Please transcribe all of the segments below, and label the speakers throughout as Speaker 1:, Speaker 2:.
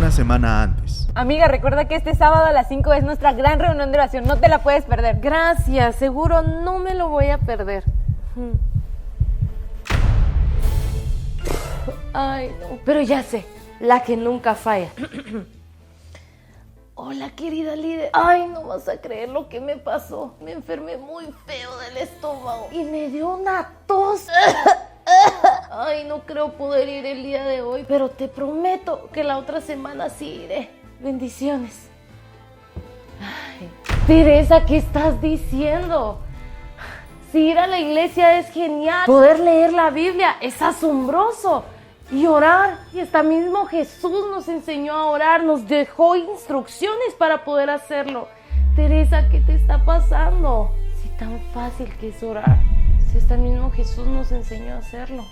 Speaker 1: una semana antes.
Speaker 2: Amiga, recuerda que este sábado a las 5 es nuestra gran reunión de oración. No te la puedes perder.
Speaker 3: Gracias, seguro no me lo voy a perder. Ay, no, pero ya sé, la que nunca falla. Hola, querida líder. Ay, no vas a creer lo que me pasó. Me enfermé muy feo del estómago y me dio una tos. Ay, no creo poder ir el día de hoy, pero te prometo que la otra semana sí iré. Bendiciones. Ay, Teresa, ¿qué estás diciendo? Si ir a la iglesia es genial, poder leer la Biblia es asombroso. Y orar, y hasta mismo Jesús nos enseñó a orar, nos dejó instrucciones para poder hacerlo. Teresa, ¿qué te está pasando? Si tan fácil que es orar, si hasta mismo Jesús nos enseñó a hacerlo.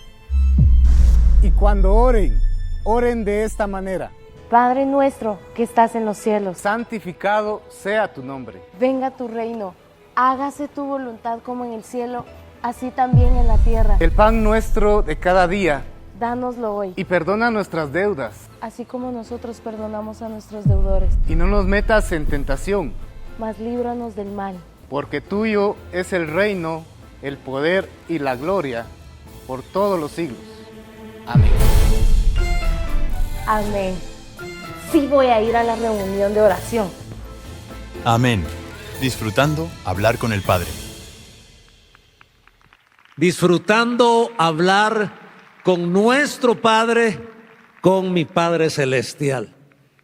Speaker 4: Y cuando oren, oren de esta manera.
Speaker 3: Padre nuestro que estás en los cielos,
Speaker 4: Santificado sea tu nombre.
Speaker 3: venga tu reino, hágase tu voluntad como en el cielo, así también en la tierra.
Speaker 4: El pan nuestro de cada día,
Speaker 3: Dánoslo hoy,
Speaker 4: y perdona nuestras deudas,
Speaker 3: así como nosotros perdonamos a nuestros deudores,
Speaker 4: y no nos metas en tentación,
Speaker 3: mas líbranos del mal.
Speaker 4: porque tuyo es el reino, el poder y la gloria por todos los siglos. Amén.
Speaker 3: Amén. Sí voy a ir a la reunión de oración.
Speaker 1: Amén. Disfrutando hablar con el Padre.
Speaker 5: Disfrutando hablar con nuestro Padre, con mi Padre Celestial.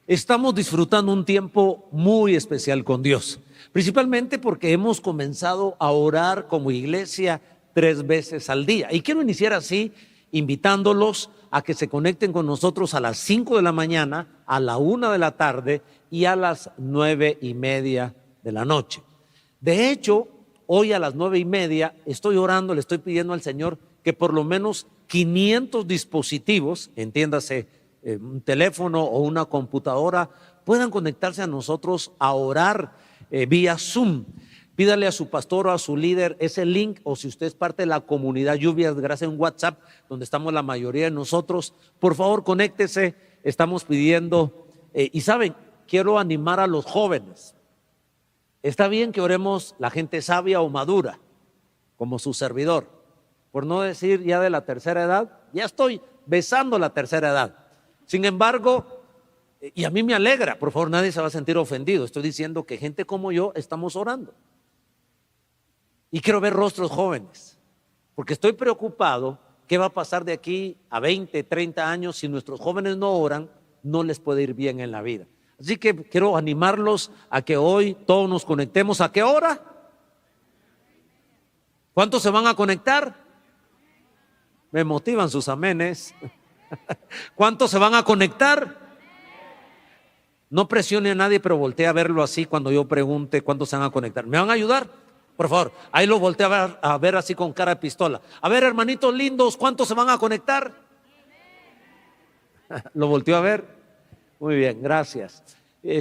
Speaker 5: Estamos disfrutando un tiempo muy especial con Dios, principalmente porque hemos comenzado a orar como iglesia 3 veces al día. Y quiero iniciar así, invitándolos a que se conecten con nosotros a las 5 de la mañana, a la 1 de la tarde y a las 9:30 de la noche. De hecho, hoy a las 9:30 estoy orando, le estoy pidiendo al Señor que por lo menos 500 dispositivos, entiéndase, un teléfono o una computadora, puedan conectarse a nosotros a orar vía Zoom. Pídale a su pastor o a su líder ese link, o si usted es parte de la comunidad Lluvias de Gracia en WhatsApp, donde estamos la mayoría de nosotros, por favor conéctese, estamos pidiendo, y saben, quiero animar a los jóvenes. Está bien que oremos la gente sabia o madura, como su servidor, por no decir ya de la tercera edad, ya estoy besando la tercera edad. Sin embargo, y a mí me alegra, por favor nadie se va a sentir ofendido, estoy diciendo que gente como yo estamos orando. Y quiero ver rostros jóvenes, porque estoy preocupado qué va a pasar de aquí a 20, 30 años si nuestros jóvenes no oran, no les puede ir bien en la vida. Así que quiero animarlos a que hoy todos nos conectemos. ¿A qué hora? ¿Cuántos se van a conectar? Me motivan sus amenes. ¿Cuántos se van a conectar? No presione a nadie, pero voltee a verlo así cuando yo pregunte cuántos se van a conectar. ¿Me van a ayudar? Por favor, ahí lo volteé a ver así con cara de pistola. A ver, hermanitos lindos, ¿cuántos se van a conectar? ¿Lo volteó a ver? Muy bien, gracias.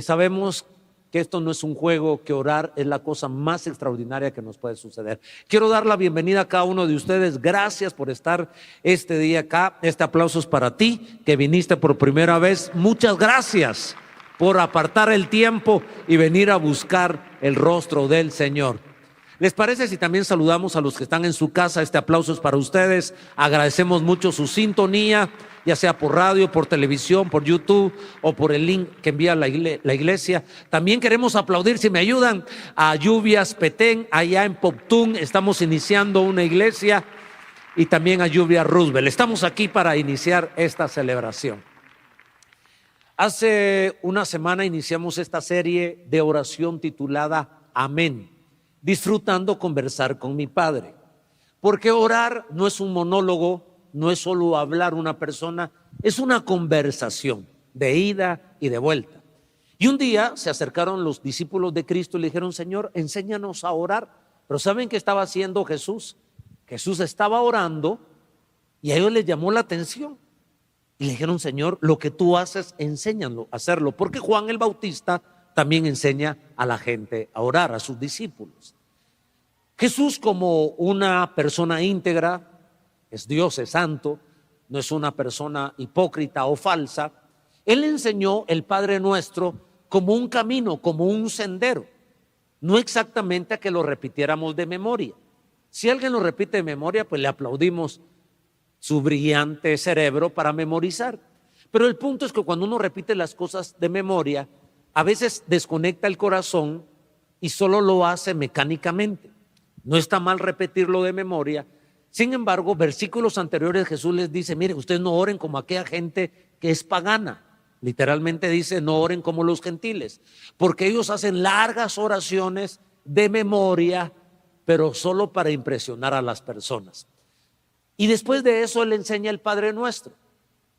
Speaker 5: Sabemos que esto no es un juego, que orar es la cosa más extraordinaria que nos puede suceder. Quiero dar la bienvenida a cada uno de ustedes. Gracias por estar este día acá. Este aplauso es para ti, que viniste por primera vez. Muchas gracias por apartar el tiempo y venir a buscar el rostro del Señor. ¿Les parece si también saludamos a los que están en su casa? Este aplauso es para ustedes. Agradecemos mucho su sintonía, ya sea por radio, por televisión, por YouTube o por el link que envía la iglesia. También queremos aplaudir, si me ayudan, a Lluvias Petén, allá en Poptún. Estamos iniciando una iglesia, y también a Lluvias Roosevelt. Estamos aquí para iniciar esta celebración. Hace una semana iniciamos esta serie de oración titulada Amén, disfrutando conversar con mi Padre. Porque orar no es un monólogo, no es solo hablar una persona, es una conversación de ida y de vuelta. Y un día se acercaron los discípulos de Cristo y le dijeron: Señor, enséñanos a orar. Pero ¿saben qué estaba haciendo Jesús? Jesús estaba orando y a ellos les llamó la atención. Y le dijeron: Señor, lo que tú haces, enséñalo a hacerlo. Porque Juan el Bautista también enseña a la gente a orar, a sus discípulos. Jesús, como una persona íntegra, es Dios, es santo, no es una persona hipócrita o falsa, Él enseñó el Padre Nuestro como un camino, como un sendero, no exactamente a que lo repitiéramos de memoria. Si alguien lo repite de memoria, pues le aplaudimos su brillante cerebro para memorizar. Pero el punto es que cuando uno repite las cosas de memoria, a veces desconecta el corazón y solo lo hace mecánicamente. No está mal repetirlo de memoria. Sin embargo, versículos anteriores Jesús les dice, mire, ustedes no oren como aquella gente que es pagana. Literalmente dice, no oren como los gentiles, porque ellos hacen largas oraciones de memoria, pero solo para impresionar a las personas. Y después de eso Él enseña el Padre Nuestro.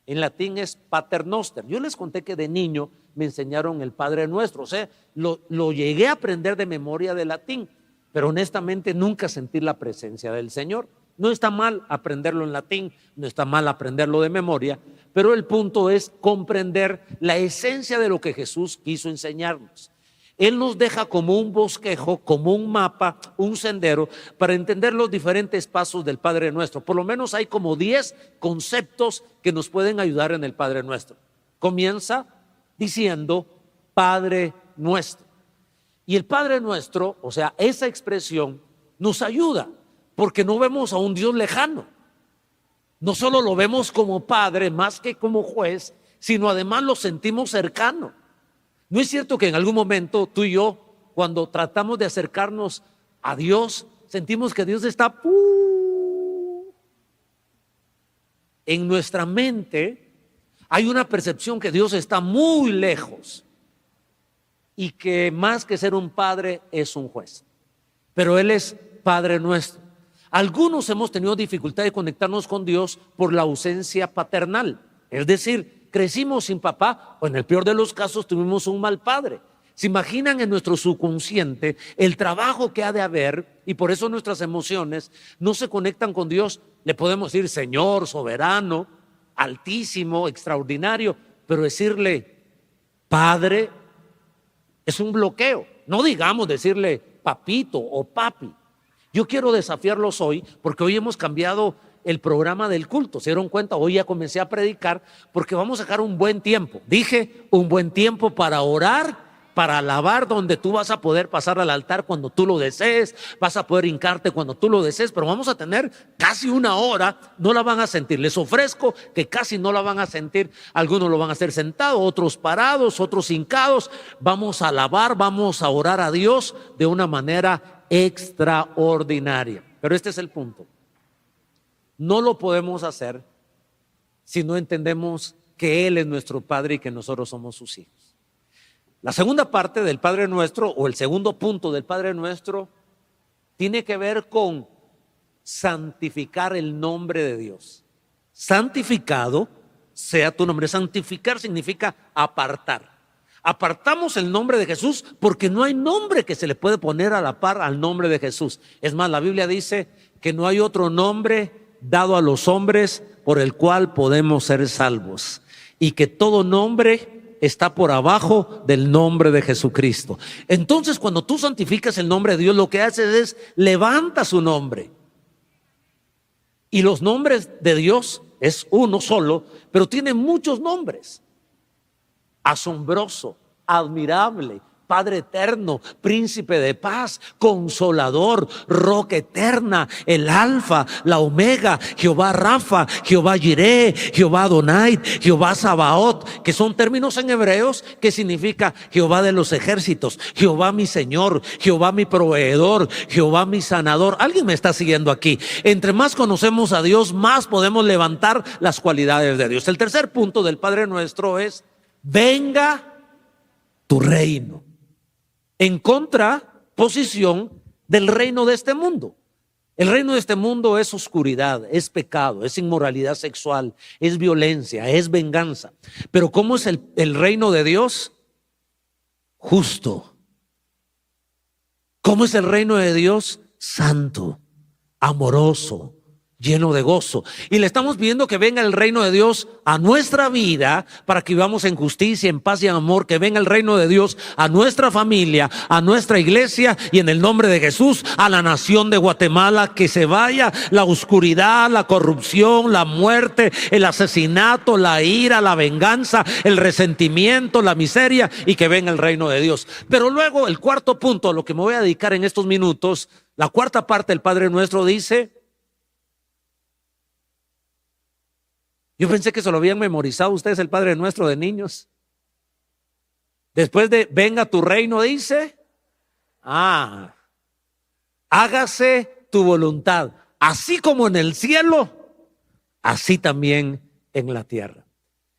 Speaker 5: En latín es Pater Noster. Yo les conté que de niño me enseñaron el Padre Nuestro, o sea, lo llegué a aprender de memoria de latín, pero honestamente nunca sentí la presencia del Señor. No está mal aprenderlo en latín, no está mal aprenderlo de memoria, pero el punto es comprender la esencia de lo que Jesús quiso enseñarnos. Él nos deja como un bosquejo, como un mapa, un sendero para entender los diferentes pasos del Padre Nuestro. Por lo menos hay como 10 conceptos que nos pueden ayudar en el Padre Nuestro. Comienza diciendo Padre Nuestro. Y el Padre Nuestro, o sea, esa expresión nos ayuda porque no vemos a un Dios lejano. No solo lo vemos como Padre más que como juez, sino además lo sentimos cercano. ¿No es cierto que en algún momento tú y yo, cuando tratamos de acercarnos a Dios, sentimos que Dios está en nuestra mente? Hay una percepción que Dios está muy lejos y que más que ser un padre es un juez. Pero Él es Padre Nuestro. Algunos hemos tenido dificultad de conectarnos con Dios por la ausencia paternal, es decir, crecimos sin papá o en el peor de los casos tuvimos un mal padre. ¿Se imaginan en nuestro subconsciente el trabajo que ha de haber? Y por eso nuestras emociones no se conectan con Dios. Le podemos decir Señor, soberano, altísimo, extraordinario, pero decirle Padre es un bloqueo. No digamos decirle papito o papi. Yo quiero desafiarlos hoy porque hoy hemos cambiado el programa del culto. ¿Se dieron cuenta? Hoy ya comencé a predicar porque vamos a sacar un buen tiempo. Dije un buen tiempo para orar, para alabar, donde tú vas a poder pasar al altar cuando tú lo desees, vas a poder hincarte cuando tú lo desees, pero vamos a tener casi una hora, no la van a sentir. Les ofrezco que casi no la van a sentir. Algunos lo van a hacer sentados, otros parados, otros hincados. Vamos a alabar, vamos a orar a Dios de una manera extraordinaria. Pero este es el punto. No lo podemos hacer si no entendemos que Él es nuestro Padre y que nosotros somos sus hijos. La segunda parte del Padre Nuestro, o el segundo punto del Padre Nuestro, tiene que ver con santificar el nombre de Dios. Santificado sea tu nombre. Santificar significa apartar. Apartamos el nombre de Jesús porque no hay nombre que se le puede poner a la par al nombre de Jesús. Es más, la Biblia dice que no hay otro nombre dado a los hombres por el cual podemos ser salvos, y que todo nombre está por abajo del nombre de Jesucristo. Entonces, cuando tú santificas el nombre de Dios, lo que haces es levanta su nombre. Y los nombres de Dios es uno solo, pero tiene muchos nombres. Asombroso, admirable, Padre eterno, príncipe de paz, consolador, roca eterna, el alfa, la omega, Jehová Rafa, Jehová Jireh, Jehová Adonai, Jehová Sabaoth, que son términos en hebreos que significa Jehová de los ejércitos, Jehová mi Señor, Jehová mi proveedor, Jehová mi sanador. ¿Alguien me está siguiendo aquí? Entre más conocemos a Dios, más podemos levantar las cualidades de Dios. El tercer punto del Padre Nuestro es: venga tu reino, en contraposición del reino de este mundo. El reino de este mundo es oscuridad, es pecado, es inmoralidad sexual, es violencia, es venganza. Pero ¿cómo es el reino de Dios? Justo. ¿Cómo es el reino de Dios? Santo, amoroso, lleno de gozo. Y le estamos pidiendo que venga el reino de Dios a nuestra vida para que vivamos en justicia, en paz y en amor. Que venga el reino de Dios a nuestra familia, a nuestra iglesia y en el nombre de Jesús a la nación de Guatemala. Que se vaya la oscuridad, la corrupción, la muerte, el asesinato, la ira, la venganza, el resentimiento, la miseria, y que venga el reino de Dios. Pero luego el cuarto punto, a lo que me voy a dedicar en estos minutos, la cuarta parte del Padre Nuestro dice... Yo pensé que se lo habían memorizado ustedes el Padre Nuestro de niños. Después de venga tu reino, dice, hágase tu voluntad, así como en el cielo, así también en la tierra.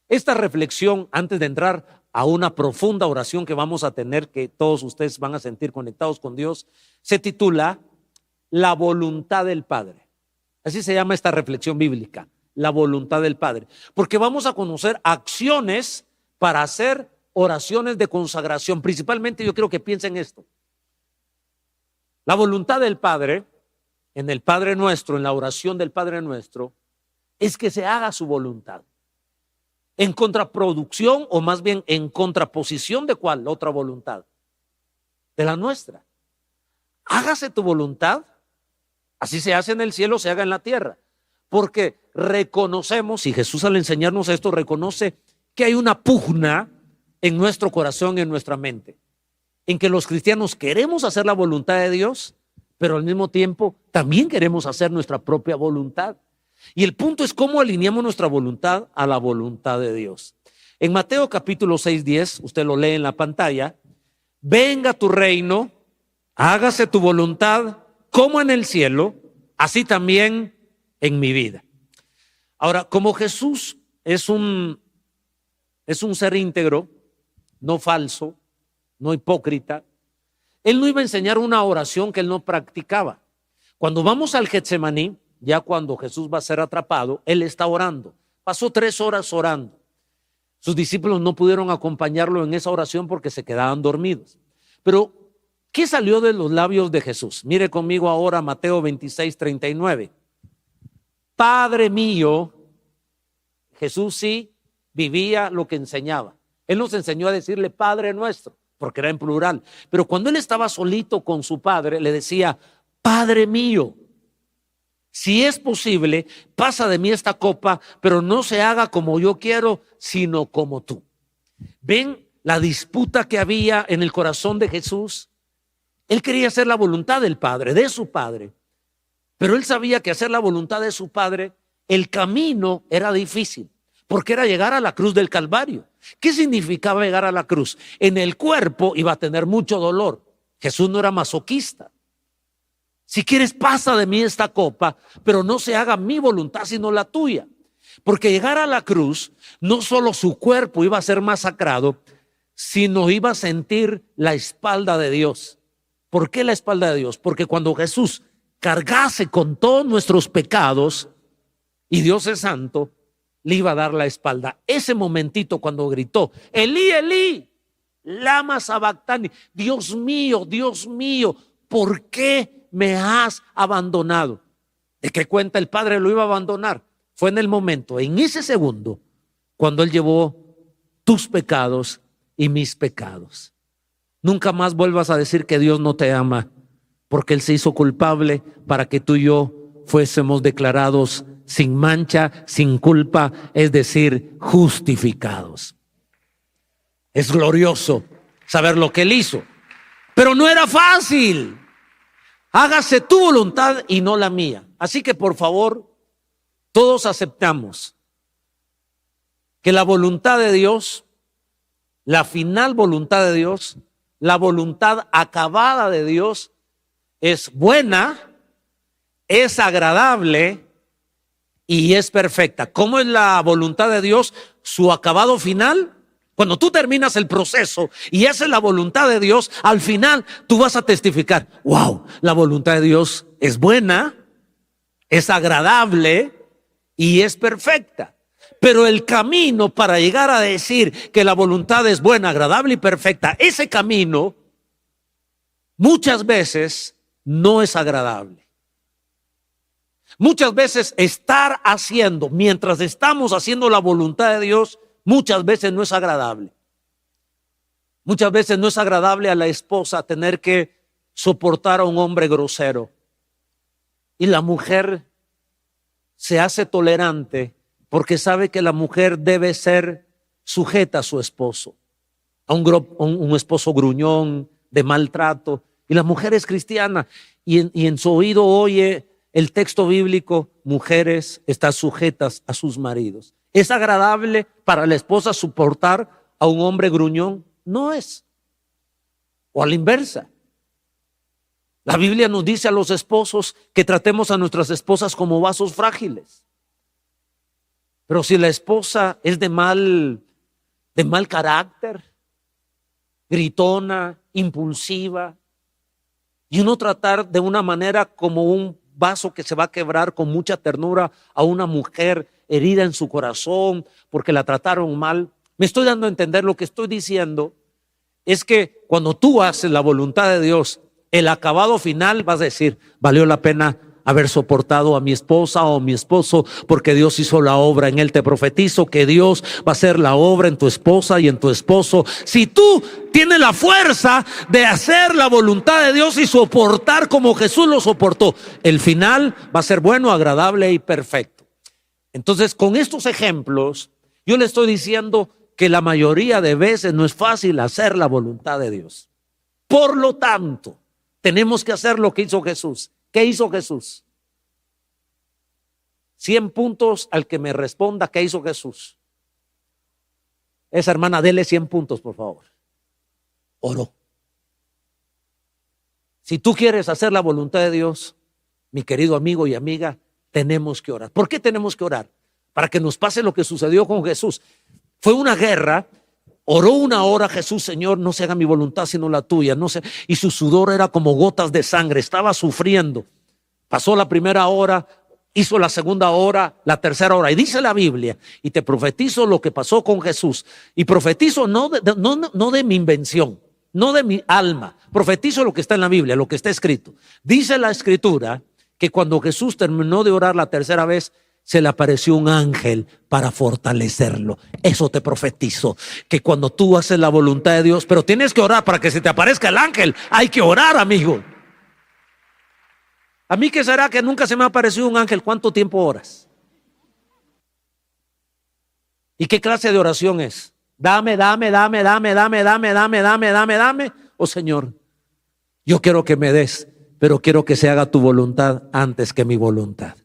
Speaker 5: Esta reflexión, antes de entrar a una profunda oración que vamos a tener, que todos ustedes van a sentir conectados con Dios, se titula La voluntad del Padre. Así se llama esta reflexión bíblica. La voluntad del Padre, porque vamos a conocer acciones para hacer oraciones de consagración. Principalmente yo quiero que piensen esto. La voluntad del Padre, en el Padre Nuestro, en la oración del Padre Nuestro, es que se haga su voluntad. En contraproducción, o más bien en contraposición de ¿cuál? Otra voluntad, de la nuestra. Hágase tu voluntad, así se hace en el cielo, se haga en la tierra. Porque reconocemos, y Jesús al enseñarnos esto reconoce que hay una pugna en nuestro corazón y en nuestra mente, en que los cristianos queremos hacer la voluntad de Dios, pero al mismo tiempo también queremos hacer nuestra propia voluntad. Y el punto es cómo alineamos nuestra voluntad a la voluntad de Dios. En Mateo capítulo 6:10, usted lo lee en la pantalla, venga tu reino, hágase tu voluntad como en el cielo, así también en mi vida. Ahora, como Jesús es un ser íntegro, no falso, no hipócrita, Él no iba a enseñar una oración que Él no practicaba. Cuando vamos al Getsemaní, ya cuando Jesús va a ser atrapado, Él está orando. Pasó 3 horas orando. Sus discípulos no pudieron acompañarlo en esa oración porque se quedaban dormidos. Pero, ¿qué salió de los labios de Jesús? Mire conmigo ahora Mateo 26:39. Padre mío, Jesús sí vivía lo que enseñaba. Él nos enseñó a decirle Padre nuestro, porque era en plural. Pero cuando él estaba solito con su Padre, le decía, Padre mío, si es posible, pasa de mí esta copa, pero no se haga como yo quiero, sino como tú. ¿Ven la disputa que había en el corazón de Jesús? Él quería hacer la voluntad del Padre, de su Padre. Pero él sabía que hacer la voluntad de su Padre, el camino era difícil, porque era llegar a la cruz del Calvario. ¿Qué significaba llegar a la cruz? En el cuerpo iba a tener mucho dolor. Jesús no era masoquista. Si quieres, pasa de mí esta copa, pero no se haga mi voluntad, sino la tuya. Porque llegar a la cruz, no solo su cuerpo iba a ser masacrado, sino iba a sentir la espalda de Dios. ¿Por qué la espalda de Dios? Porque cuando Jesús cargase con todos nuestros pecados, y Dios es santo, le iba a dar la espalda. Ese momentito cuando gritó, Elí, Elí, lama sabactani, Dios mío, ¿por qué me has abandonado? ¿De qué cuenta el Padre lo iba a abandonar? Fue en el momento, en ese segundo, cuando Él llevó tus pecados y mis pecados. Nunca más vuelvas a decir que Dios no te ama, porque Él se hizo culpable para que tú y yo fuésemos declarados sin mancha, sin culpa, es decir, justificados. Es glorioso saber lo que Él hizo, pero no era fácil. Hágase tu voluntad y no la mía. Así que por favor, todos aceptamos que la voluntad de Dios, la final voluntad de Dios, la voluntad acabada de Dios es buena, es agradable y es perfecta. ¿Cómo es la voluntad de Dios? Su acabado final. Cuando tú terminas el proceso y haces la voluntad de Dios, al final tú vas a testificar, wow, la voluntad de Dios es buena, es agradable y es perfecta. Pero el camino para llegar a decir que la voluntad es buena, agradable y perfecta, ese camino muchas veces no es agradable. Muchas veces mientras estamos haciendo la voluntad de Dios, muchas veces no es agradable. Muchas veces no es agradable a la esposa tener que soportar a un hombre grosero. Y la mujer se hace tolerante porque sabe que la mujer debe ser sujeta a su esposo, a un esposo gruñón, de maltrato. Y la mujer es cristiana y en su oído oye el texto bíblico: mujeres, están sujetas a sus maridos. ¿Es agradable para la esposa soportar a un hombre gruñón? No es. O a la inversa. La Biblia nos dice a los esposos que tratemos a nuestras esposas como vasos frágiles. Pero si la esposa es de mal carácter, gritona, impulsiva, y uno tratar de una manera como un vaso que se va a quebrar con mucha ternura a una mujer herida en su corazón porque la trataron mal, me estoy dando a entender. Lo que estoy diciendo es que cuando tú haces la voluntad de Dios, el acabado final vas a decir: valió la pena haber soportado a mi esposa o mi esposo, porque Dios hizo la obra en él. Te profetizo que Dios va a hacer la obra en tu esposa y en tu esposo. Si tú tienes la fuerza de hacer la voluntad de Dios y soportar como Jesús lo soportó, el final va a ser bueno, agradable y perfecto. Entonces, con estos ejemplos, yo le estoy diciendo que la mayoría de veces no es fácil hacer la voluntad de Dios. Por lo tanto, tenemos que hacer lo que hizo Jesús. ¿Qué hizo Jesús? 100 puntos al que me responda qué hizo Jesús. Esa hermana, dele 100 puntos, por favor. Oró. Si tú quieres hacer la voluntad de Dios, mi querido amigo y amiga, tenemos que orar. ¿Por qué tenemos que orar? Para que nos pase lo que sucedió con Jesús. Fue una guerra. Oró 1 hora Jesús: Señor, no se haga mi voluntad sino la tuya. No sé. Y su sudor era como gotas de sangre, estaba sufriendo. Pasó la primera hora, hizo la segunda hora, la tercera hora. Y dice la Biblia, y te profetizo lo que pasó con Jesús. Y profetizo no de mi invención, no de mi alma. Profetizo lo que está en la Biblia, lo que está escrito. Dice la Escritura que cuando Jesús terminó de orar la tercera vez, se le apareció un ángel para fortalecerlo. Eso te profetizo, que cuando tú haces la voluntad de Dios, pero tienes que orar para que se te aparezca el ángel. Hay que orar, amigo. A mí, ¿qué será que nunca se me ha aparecido un ángel? ¿Cuánto tiempo oras? ¿Y qué clase de oración es? Dame. Oh, Señor, yo quiero que me des, pero quiero que se haga tu voluntad antes que mi voluntad.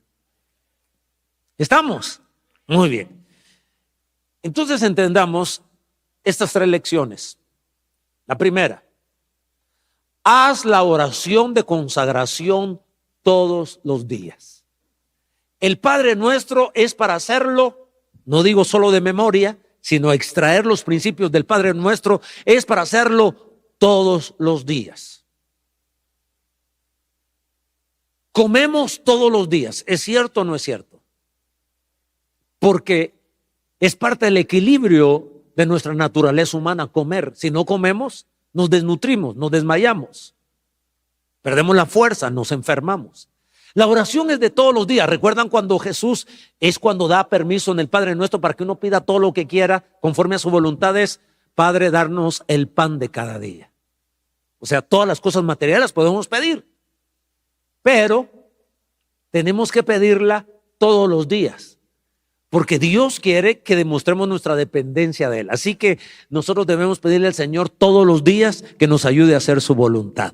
Speaker 5: ¿Estamos? Muy bien. Entonces entendamos estas 3 lecciones. La primera: haz la oración de consagración todos los días. El Padre Nuestro es para hacerlo, no digo solo de memoria, sino extraer los principios del Padre Nuestro, es para hacerlo todos los días. Comemos todos los días, ¿es cierto o no es cierto? Porque es parte del equilibrio de nuestra naturaleza humana comer. Si no comemos, nos desnutrimos, nos desmayamos, perdemos la fuerza, nos enfermamos. La oración es de todos los días. ¿Recuerdan cuando Jesús cuando da permiso en el Padre Nuestro para que uno pida todo lo que quiera conforme a su voluntad? Es: Padre, darnos el pan de cada día. O sea, todas las cosas materiales podemos pedir, pero tenemos que pedirla todos los días. Porque Dios quiere que demostremos nuestra dependencia de Él. Así que nosotros debemos pedirle al Señor todos los días que nos ayude a hacer su voluntad.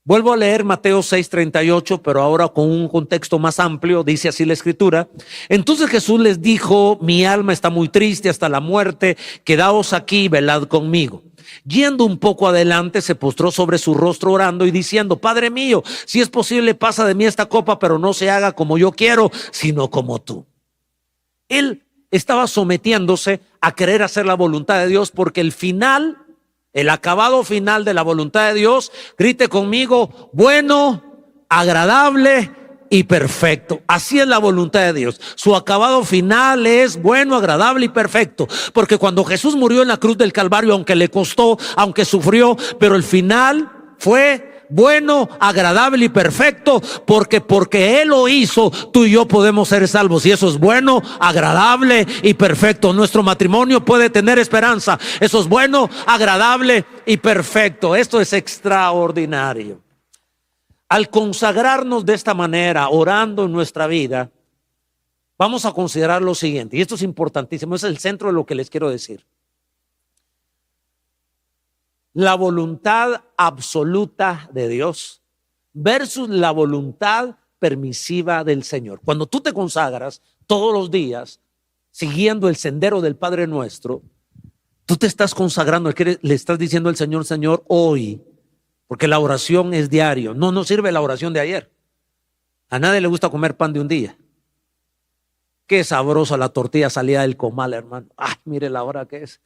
Speaker 5: Vuelvo a leer Mateo 6:38, pero ahora con un contexto más amplio. Dice así la Escritura: entonces Jesús les dijo: mi alma está muy triste hasta la muerte, quedaos aquí y velad conmigo. Yendo un poco adelante, se postró sobre su rostro orando y diciendo: Padre mío, si es posible, pasa de mí esta copa, pero no se haga como yo quiero, sino como tú. Él estaba sometiéndose a querer hacer la voluntad de Dios, porque el acabado final de la voluntad de Dios, grite conmigo: bueno, agradable y perfecto. Así es la voluntad de Dios. Su acabado final es bueno, agradable y perfecto. Porque cuando Jesús murió en la cruz del Calvario, aunque le costó, aunque sufrió, pero el final fue bueno, agradable y perfecto, porque Él lo hizo, tú y yo podemos ser salvos. Y eso es bueno, agradable y perfecto. Nuestro matrimonio puede tener esperanza. Eso es bueno, agradable y perfecto. Esto es extraordinario. Al consagrarnos de esta manera, orando en nuestra vida, vamos a considerar lo siguiente, y esto es importantísimo, es el centro de lo que les quiero decir. La voluntad absoluta de Dios versus la voluntad permisiva del Señor. Cuando tú te consagras todos los días, siguiendo el sendero del Padre Nuestro, tú te estás consagrando, le estás diciendo al Señor, Señor, hoy, porque la oración es diario. No nos sirve la oración de ayer. A nadie le gusta comer pan de un día. Qué sabrosa la tortilla salida del comal, hermano. Ay, mire la hora que es.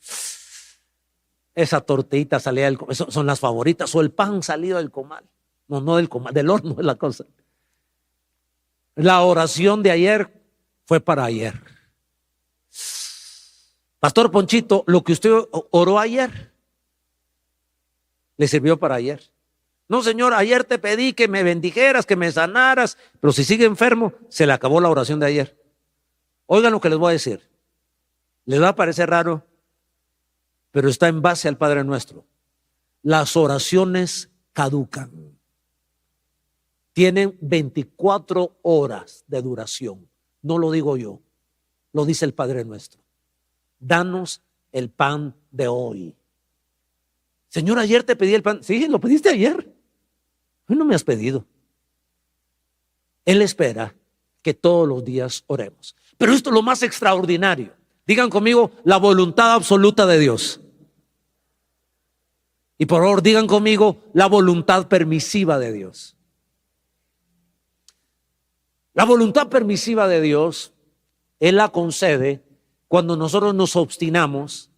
Speaker 5: Esa tortillita salida del comal, son las favoritas. O el pan salido del comal. No del comal, del horno es la cosa. La oración de ayer fue para ayer. Pastor Ponchito, lo que usted oró ayer le sirvió para ayer. No, Señor, ayer te pedí que me bendijeras, que me sanaras, pero si sigue enfermo, se le acabó la oración de ayer. Oigan lo que les voy a decir. Les va a parecer raro, pero está en base al Padre Nuestro. Las oraciones caducan. Tienen 24 horas de duración. No lo digo yo, lo dice el Padre Nuestro. Danos el pan de hoy. Señor, ayer te pedí el pan. Sí, lo pediste ayer. Hoy no me has pedido. Él espera que todos los días oremos. Pero esto es lo más extraordinario. Digan conmigo, la voluntad absoluta de Dios. Y por favor, digan conmigo, la voluntad permisiva de Dios. La voluntad permisiva de Dios, Él la concede cuando nosotros nos obstinamos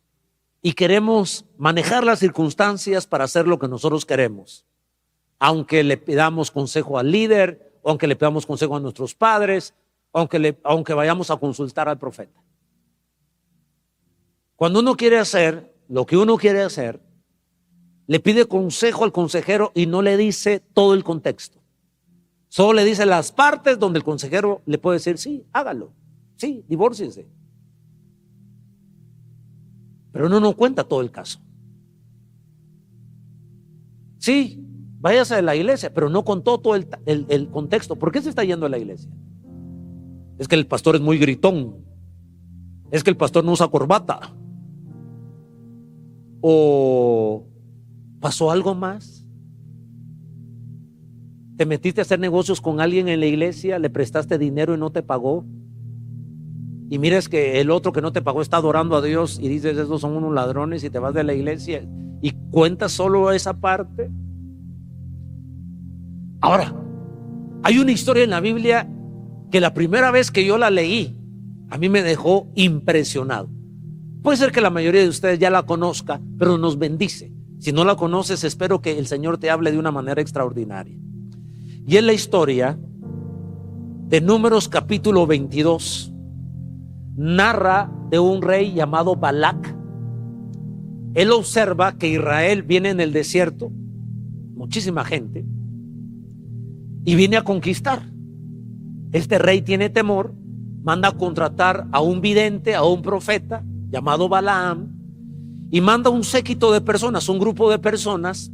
Speaker 5: y queremos manejar las circunstancias para hacer lo que nosotros queremos. Aunque le pidamos consejo al líder, aunque le pidamos consejo a nuestros padres, aunque vayamos a consultar al profeta. Cuando uno quiere hacer lo que uno quiere hacer, le pide consejo al consejero y no le dice todo el contexto. Solo le dice las partes donde el consejero le puede decir, sí, hágalo, sí, divórciese. Pero uno no cuenta todo el caso. Sí, váyase de la iglesia, pero no contó todo el contexto. ¿Por qué se está yendo a la iglesia? Es que el pastor es muy gritón. Es que el pastor no usa corbata. ¿O pasó algo más? ¿Te metiste a hacer negocios con alguien en la iglesia? ¿Le prestaste dinero y no te pagó? Y miras que el otro que no te pagó está adorando a Dios y dices, esos son unos ladrones, y te vas de la iglesia y cuentas solo esa parte. Ahora, hay una historia en la Biblia que la primera vez que yo la leí, a mí me dejó impresionado. Puede ser que la mayoría de ustedes ya la conozca, pero nos bendice. Si no la conoces, espero que el Señor te hable de una manera extraordinaria. Y es la historia de Números capítulo 22. Narra de un rey llamado Balac. Él observa que Israel viene en el desierto, muchísima gente, y viene a conquistar. Este rey tiene temor, manda a contratar a un vidente, a un profeta llamado Balaam, y manda un séquito de personas, un grupo de personas,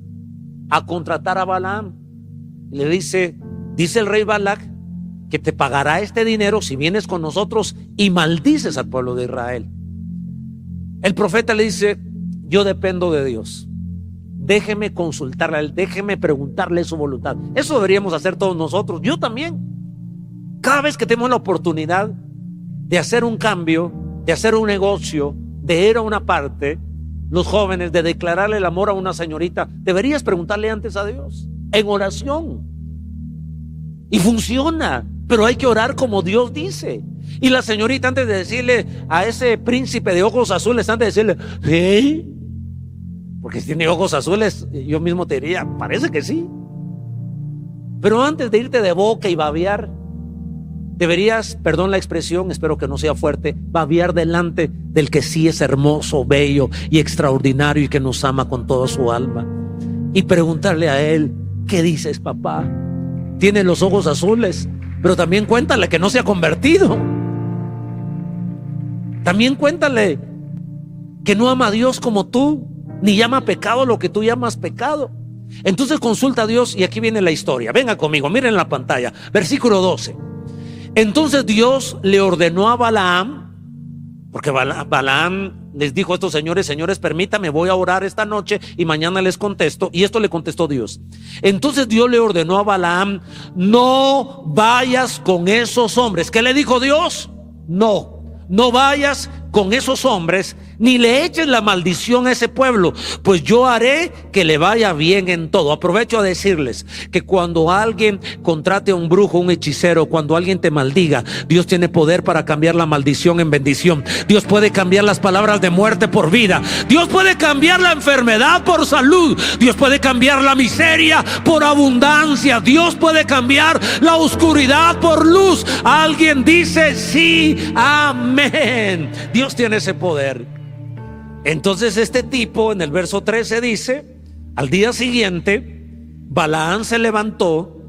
Speaker 5: a contratar a Balaam. Y le dice el rey Balac que te pagará este dinero si vienes con nosotros y maldices al pueblo de Israel. El profeta le dice, yo dependo de Dios, déjeme consultarle a él, déjeme preguntarle su voluntad. Eso deberíamos hacer todos nosotros, yo también. Cada vez que tenemos la oportunidad de hacer un cambio, de hacer un negocio, de ir a una parte, los jóvenes, de declararle el amor a una señorita, deberías preguntarle antes a Dios, en oración. Y funciona, pero hay que orar como Dios dice. Y la señorita, antes de decirle a ese príncipe de ojos azules, antes de decirle, ¿sí? Porque si tiene ojos azules, yo mismo te diría, parece que sí. Pero antes de irte de boca y babear, deberías, perdón la expresión, espero que no sea fuerte, babear delante del que sí es hermoso, bello y extraordinario y que nos ama con toda su alma. Y preguntarle a él, ¿Qué dices, papá? Tiene los ojos azules, pero también cuéntale que no se ha convertido. También cuéntale que no ama a Dios como tú, ni llama pecado lo que tú llamas pecado. Entonces consulta a Dios y aquí viene la historia. Venga conmigo, miren la pantalla, versículo 12. Entonces Dios le ordenó a Balaam, porque Balaam les dijo a estos señores: señores, permítame, voy a orar esta noche y mañana les contesto. Y esto le contestó Dios. Entonces Dios le ordenó a Balaam: no vayas con esos hombres. ¿Qué le dijo Dios? No vayas con esos hombres, ni le eches la maldición a ese pueblo, pues yo haré que le vaya bien en todo. Aprovecho a decirles que cuando alguien contrate a un brujo, un hechicero, cuando alguien te maldiga, Dios tiene poder para cambiar la maldición en bendición. Dios puede cambiar las palabras de muerte por vida. Dios puede cambiar la enfermedad por salud. Dios puede cambiar la miseria por abundancia. Dios puede cambiar la oscuridad por luz. Alguien dice sí, amén. Dios tiene ese poder. Entonces este tipo en el verso 13 dice: al día siguiente Balaam se levantó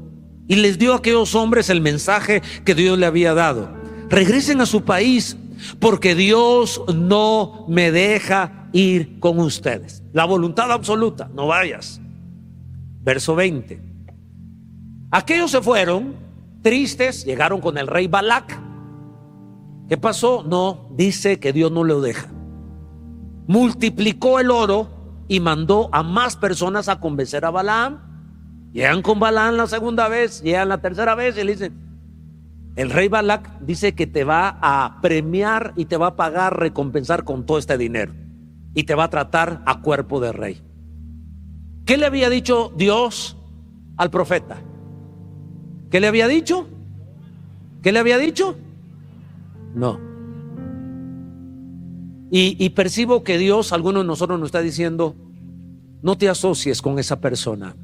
Speaker 5: y les dio a aquellos hombres el mensaje que Dios le había dado: regresen a su país, porque Dios no me deja ir con ustedes. La voluntad absoluta, no vayas. Verso 20. Aquellos se fueron tristes, llegaron con el rey Balac. ¿Qué pasó? No, dice que Dios no lo deja. Multiplicó el oro y mandó a más personas a convencer a Balaam. Llegan con Balaam la segunda vez, llegan la tercera vez y le dicen: el rey Balac dice que te va a premiar y te va a pagar, recompensar con todo este dinero, y te va a tratar a cuerpo de rey. ¿Qué le había dicho Dios al profeta? ¿Qué le había dicho? ¿Qué le había dicho? No. Y percibo que Dios, alguno de nosotros nos está diciendo: no te asocies con esa persona.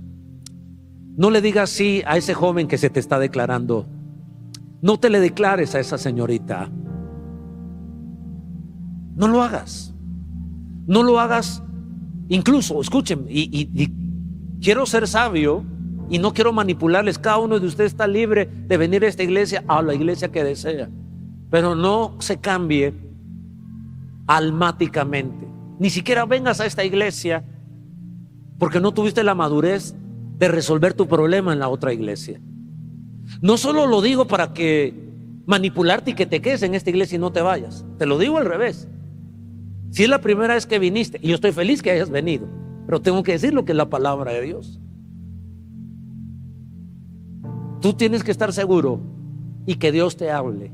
Speaker 5: No le digas sí a ese joven que se te está declarando. No te le declares a esa señorita. No lo hagas. No lo hagas. Incluso, escuchen, y quiero ser sabio y no quiero manipularles. Cada uno de ustedes está libre de venir a esta iglesia, a la iglesia que desea. Pero no se cambie almáticamente. Ni siquiera vengas a esta iglesia porque no tuviste la madurez de resolver tu problema en la otra iglesia. No solo lo digo para que manipularte y que te quedes en esta iglesia y no te vayas. Te lo digo al revés. Si es la primera vez que viniste, y yo estoy feliz que hayas venido, pero tengo que decir lo que es la palabra de Dios. Tú tienes que estar seguro y que Dios te hable.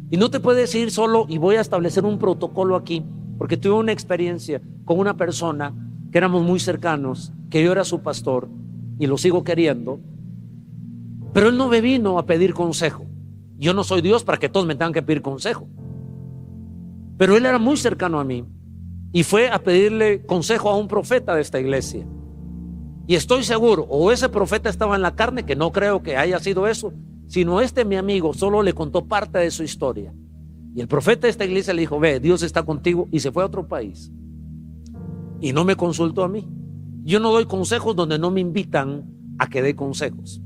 Speaker 5: Y no te puedes ir solo y voy a establecer un protocolo aquí, porque tuve una experiencia con una persona que éramos muy cercanos, que yo era su pastor y lo sigo queriendo, pero él no me vino a pedir consejo. Yo no soy Dios para que todos me tengan que pedir consejo, pero él era muy cercano a mí y fue a pedirle consejo a un profeta de esta iglesia. Y estoy seguro, o ese profeta estaba en la carne, que no creo que haya sido eso, sino mi amigo solo le contó parte de su historia. Y el profeta de esta iglesia le dijo: ve, Dios está contigo, y se fue a otro país. Y no me consultó a mí. Yo no doy consejos donde no me invitan a que dé consejos.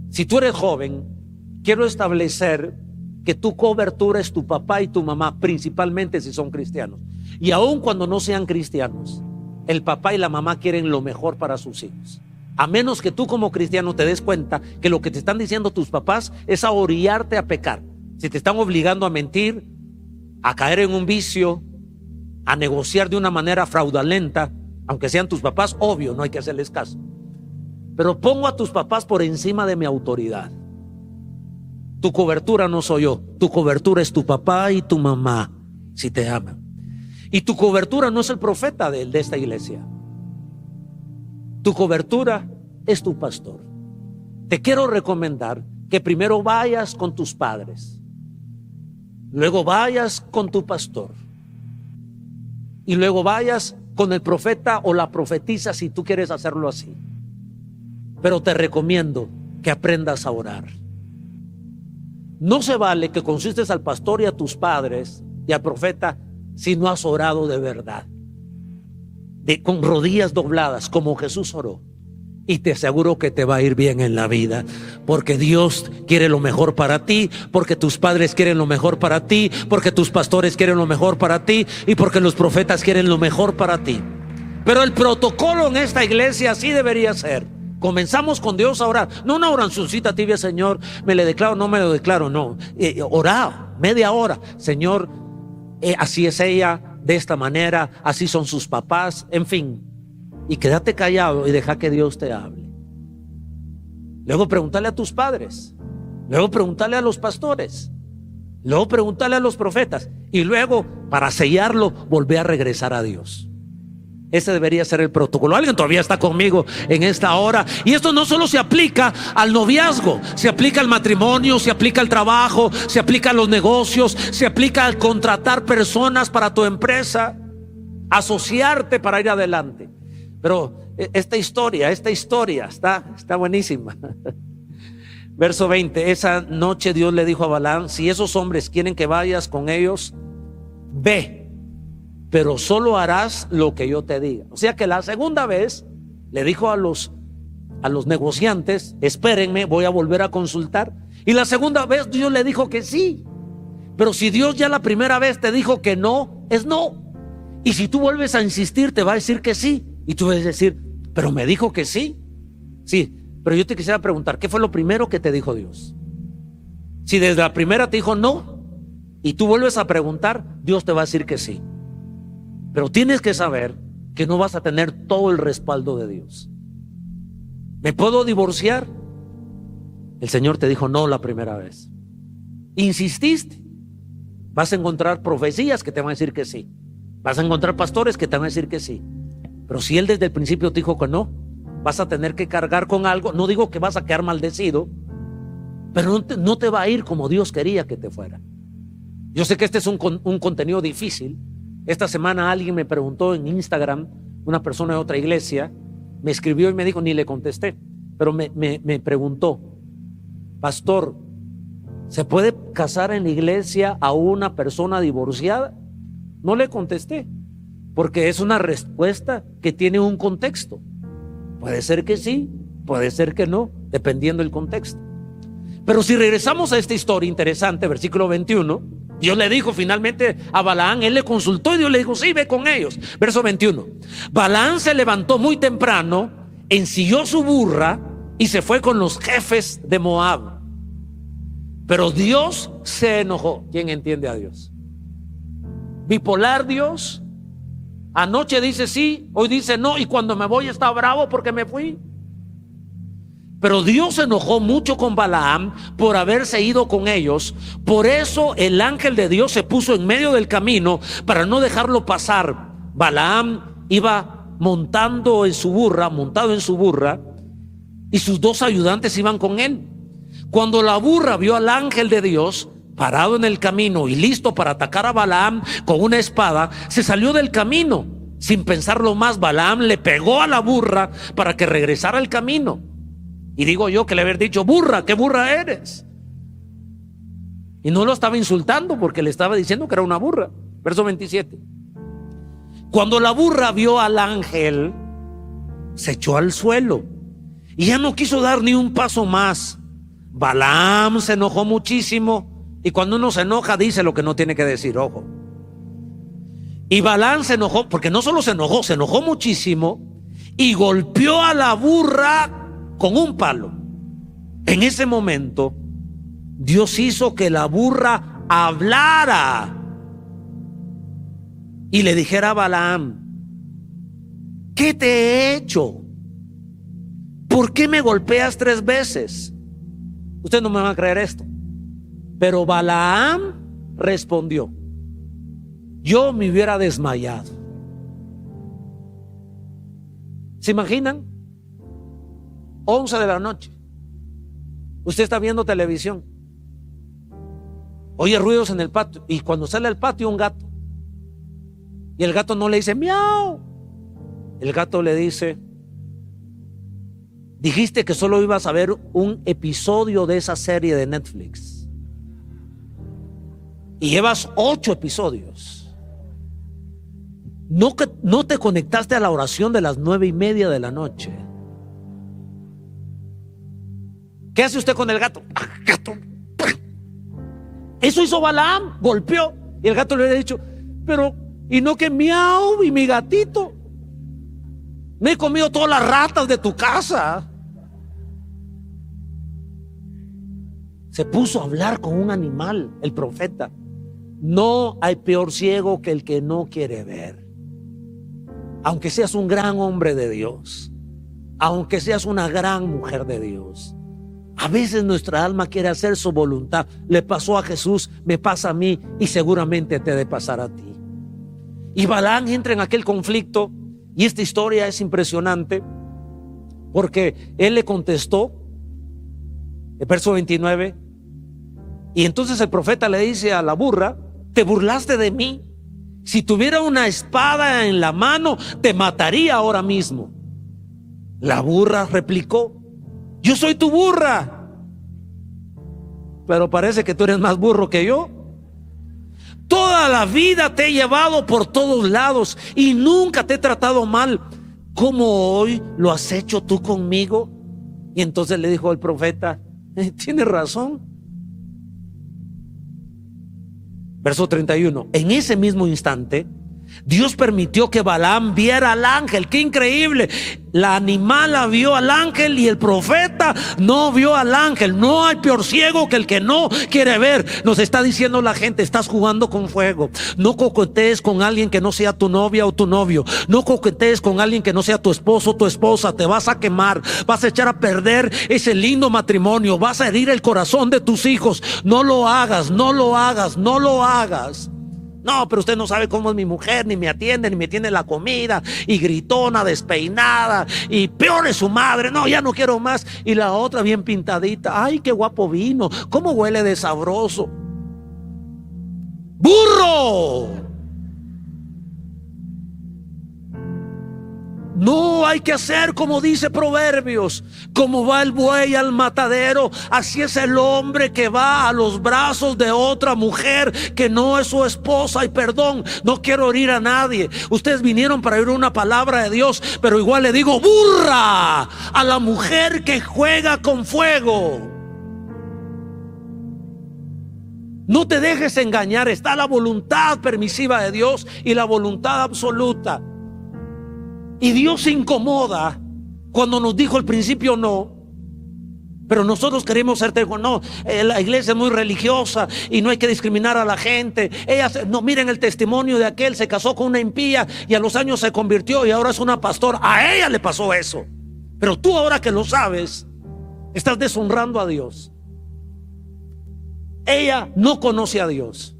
Speaker 5: Si tú eres joven, quiero establecer que tu cobertura es tu papá y tu mamá, principalmente si son cristianos. Y aun cuando no sean cristianos, el papá y la mamá quieren lo mejor para sus hijos. A menos que tú como cristiano te des cuenta que lo que te están diciendo tus papás es a orillarte a pecar. Si te están obligando a mentir, a caer en un vicio, a negociar de una manera fraudulenta, aunque sean tus papás, obvio, no hay que hacerles caso. Pero pongo a tus papás por encima de mi autoridad. Tu cobertura no soy yo, tu cobertura es tu papá y tu mamá, si te aman. Y tu cobertura no es el profeta de esta iglesia. Tu cobertura es tu pastor. Te quiero recomendar que primero vayas con tus padres, luego vayas con tu pastor y luego vayas con el profeta o la profetisa si tú quieres hacerlo así. Pero te recomiendo que aprendas a orar. No se vale que consultes al pastor y a tus padres y al profeta si no has orado de verdad. con rodillas dobladas como Jesús oró. Y te aseguro que te va a ir bien en la vida, porque Dios quiere lo mejor para ti, porque tus padres quieren lo mejor para ti, porque tus pastores quieren lo mejor para ti y porque los profetas quieren lo mejor para ti. Pero el protocolo en esta iglesia así debería ser. Comenzamos con Dios a orar, no una oracioncita tibia, Señor, me le declaro, no me lo declaro, no. Orar, media hora, Señor, así es ella, de esta manera, así son sus papás, en fin. Y quédate callado y deja que Dios te hable. Luego pregúntale a tus padres, luego pregúntale a los pastores, luego pregúntale a los profetas, y luego, para sellarlo, volver a regresar a Dios. Ese debería ser el protocolo. Alguien todavía está conmigo en esta hora. Y esto no solo se aplica al noviazgo, se aplica al matrimonio, se aplica al trabajo, se aplica a los negocios, se aplica al contratar personas para tu empresa, asociarte para ir adelante. Pero esta historia está buenísima. Verso 20, esa noche Dios le dijo a Balaam: si esos hombres quieren que vayas con ellos, ve, pero solo harás lo que yo te diga. O sea que la segunda vez le dijo a los negociantes: espérenme, voy a volver a consultar. Y la segunda vez Dios le dijo que sí. Pero si Dios ya la primera vez te dijo que no, es no. Y si tú vuelves a insistir, te va a decir que sí. Y tú vas a decir: pero me dijo que sí. Sí, pero yo te quisiera preguntar, ¿qué fue lo primero que te dijo Dios? Si desde la primera te dijo no y tú vuelves a preguntar, Dios te va a decir que sí. Pero tienes que saber que no vas a tener todo el respaldo de Dios. ¿Me puedo divorciar? El Señor te dijo no la primera vez. Insististe. Vas a encontrar profecías que te van a decir que sí. Vas a encontrar pastores que te van a decir que sí. Pero si Él desde el principio te dijo que no, vas a tener que cargar con algo. No digo que vas a quedar maldecido, pero no te va a ir como Dios quería que te fuera. Yo sé que este es un contenido difícil. Esta semana alguien me preguntó en Instagram, una persona de otra iglesia, me escribió y me dijo, ni le contesté, pero me preguntó: pastor, ¿se puede casar en la iglesia a una persona divorciada? No le contesté, porque es una respuesta que tiene un contexto. Puede ser que sí, puede ser que no, dependiendo del contexto. Pero si regresamos a esta historia interesante, versículo 21, Dios le dijo finalmente a Balaam, él le consultó y Dios le dijo: sí, ve con ellos. Verso 21, Balaam se levantó muy temprano, ensilló su burra y se fue con los jefes de Moab. Pero Dios se enojó. ¿Quién entiende a Dios? Bipolar Dios. Anoche dice sí, hoy dice no, y cuando me voy está bravo porque me fui. Pero Dios se enojó mucho con Balaam por haberse ido con ellos. Por eso el ángel de Dios se puso en medio del camino para no dejarlo pasar. Balaam iba montado en su burra, y sus dos ayudantes iban con él. Cuando la burra vio al ángel de Dios parado en el camino y listo para atacar a Balaam con una espada, se salió del camino. Sin pensarlo más, Balaam le pegó a la burra para que regresara al camino. Y digo yo que le había dicho: burra, ¿qué burra eres? Y no lo estaba insultando, porque le estaba diciendo que era una burra. Verso 27. Cuando la burra vio al ángel, se echó al suelo y ya no quiso dar ni un paso más. Balaam se enojó muchísimo. Y cuando uno se enoja, dice lo que no tiene que decir, ojo. Y Balaam se enojó, porque no solo se enojó muchísimo, y golpeó a la burra con un palo. En ese momento, Dios hizo que la burra hablara y le dijera a Balaam: ¿qué te he hecho? ¿Por qué me golpeas 3 veces? Ustedes no me van a creer esto, pero Balaam respondió: yo me hubiera desmayado. ¿Se imaginan? 11 de la noche, usted está viendo televisión, oye ruidos en el patio, y cuando sale al patio un gato, y el gato no le dice miau, el gato le dice: dijiste que solo ibas a ver un episodio de esa serie de Netflix y llevas 8 episodios. no te conectaste a la oración de las 9:30 de la noche. ¿Qué hace usted con el gato? ¡Ah, gato! Eso hizo Balaam, golpeó. Y el gato le había dicho, pero, y no que miau, y mi gatito. Me he comido todas las ratas de tu casa. Se puso a hablar con un animal, el profeta. No hay peor ciego que el que no quiere ver. Aunque seas un gran hombre de Dios, aunque seas una gran mujer de Dios, a veces nuestra alma quiere hacer su voluntad. Le pasó a Jesús, me pasa a mí y seguramente te debe pasar a ti. Y Balaam entra en aquel conflicto, y esta historia es impresionante porque él le contestó, el verso 29, y entonces el profeta le dice a la burra, ¿te burlaste de mí? Si tuviera una espada en la mano, te mataría ahora mismo. La burra replicó, yo soy tu burra, pero parece que tú eres más burro que yo. Toda la vida te he llevado por todos lados y nunca te he tratado mal. ¿Cómo hoy lo has hecho tú conmigo? Y entonces le dijo el profeta, tienes razón. Verso 31. En ese mismo instante, Dios permitió que Balaam viera al ángel. ¡Qué increíble! La animala vio al ángel y el profeta no vio al ángel. No hay peor ciego que el que no quiere ver. Nos está diciendo la gente, estás jugando con fuego. No coquetees con alguien que no sea tu novia o tu novio. No coquetees con alguien que no sea tu esposo o tu esposa. Te vas a quemar, vas a echar a perder ese lindo matrimonio, vas a herir el corazón de tus hijos. No lo hagas, no lo hagas, no lo hagas. No, pero usted no sabe cómo es mi mujer, ni me atiende, ni me tiene la comida, y gritona, despeinada, y peor es su madre. No, ya no quiero más. Y la otra bien pintadita, ay, qué guapo vino, cómo huele de sabroso. ¡Burro! No hay que hacer como dice Proverbios, como va el buey al matadero, así es el hombre que va a los brazos de otra mujer que no es su esposa. Y perdón, no quiero herir a nadie. Ustedes vinieron para oír una palabra de Dios, pero igual le digo, burra a la mujer que juega con fuego. No te dejes engañar. Está la voluntad permisiva de Dios y la voluntad absoluta. Y Dios se incomoda cuando nos dijo al principio no. Pero nosotros queremos ser no, la iglesia es muy religiosa y no hay que discriminar a la gente. No, miren el testimonio de aquel, se casó con una impía y a los años se convirtió y ahora es una pastora. A ella le pasó eso. Pero tú, ahora que lo sabes, estás deshonrando a Dios. Ella no conoce a Dios.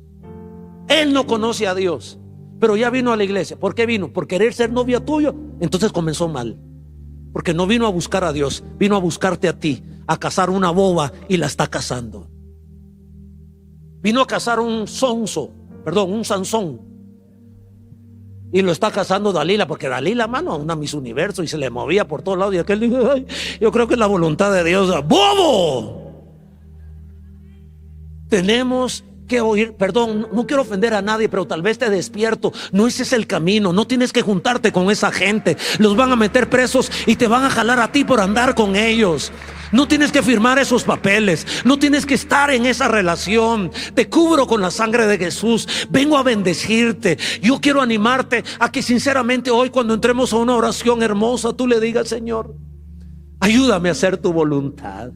Speaker 5: Él no conoce a Dios. Pero ya vino a la iglesia. ¿Por qué vino? ¿Por querer ser novia tuyo? Entonces comenzó mal. Porque no vino a buscar a Dios, vino a buscarte a ti, a cazar una boba y la está cazando. Vino a cazar un Sansón. Y lo está cazando Dalila, porque Dalila, mano, una Miss Universo y se le movía por todos lados. Y aquel dijo, ay, yo creo que es la voluntad de Dios. ¡Bobo! Tenemos que oír, perdón, no quiero ofender a nadie, pero tal vez te despierto. No, ese es el camino. No tienes que juntarte con esa gente. Los van a meter presos y te van a jalar a ti por andar con ellos. No tienes que firmar esos papeles. No tienes que estar en esa relación. Te cubro con la sangre de Jesús. Vengo a bendecirte. Yo quiero animarte a que sinceramente hoy, cuando entremos a una oración hermosa, tú le digas, Señor, ayúdame a hacer tu voluntad.